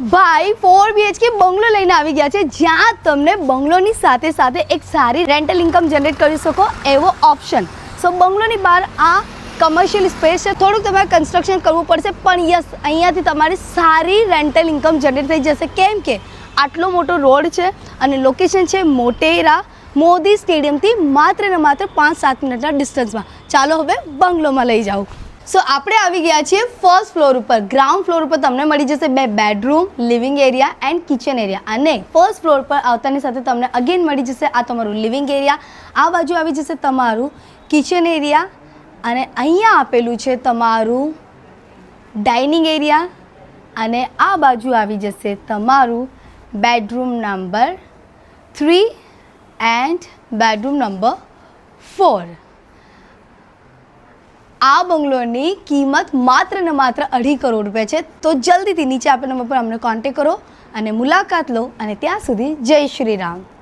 ભાઈ 4 BHK બંગલો લઈને આવી ગયા છે, જ્યાં તમને બંગલોની સાથે સાથે એક સારી રેન્ટલ ઇન્કમ જનરેટ કરી શકો એવો ઓપ્શન. સો બંગલોની બહાર આ કમર્શિયલ સ્પેસ છે, થોડુંક તમારે કન્સ્ટ્રક્શન કરવું પડશે, પણ યસ અહીંયાથી તમારી સારી રેન્ટલ ઇન્કમ જનરેટ થઈ જશે. કેમ કે આટલો મોટો રોડ છે અને લોકેશન છે મોટેરા મોદી સ્ટેડિયમથી માત્ર ને માત્ર 5-7 મિનિટના ડિસ્ટન્સમાં. ચાલો હવે બંગલોમાં લઈ જાઓ. સો આપણે આવી ગયા છીએ ફર્સ્ટ ફ્લોર ઉપર. ગ્રાઉન્ડ ફ્લોર ઉપર તમને મળી જશે 2 bedroom, living area and kitchen area. અને ફર્સ્ટ ફ્લોર પર આવતાની સાથે તમને અગેન મળી જશે આ તમારું લિવિંગ એરિયા, આ બાજુ આવી જશે તમારું કિચન એરિયા અને અહીંયા આપેલું છે તમારું ડાઇનિંગ એરિયા અને આ બાજુ આવી જશે તમારું bedroom number 3 and bedroom number 4. આ બંગલોની કિંમત માત્ર ને માત્ર 2.5 કરોડ રૂપિયા છે. તો જલ્દીથી નીચે આપેલા નંબર પર અમને કોન્ટેક્ટ કરો અને મુલાકાત લો. અને ત્યાં સુધી જય શ્રી રામ.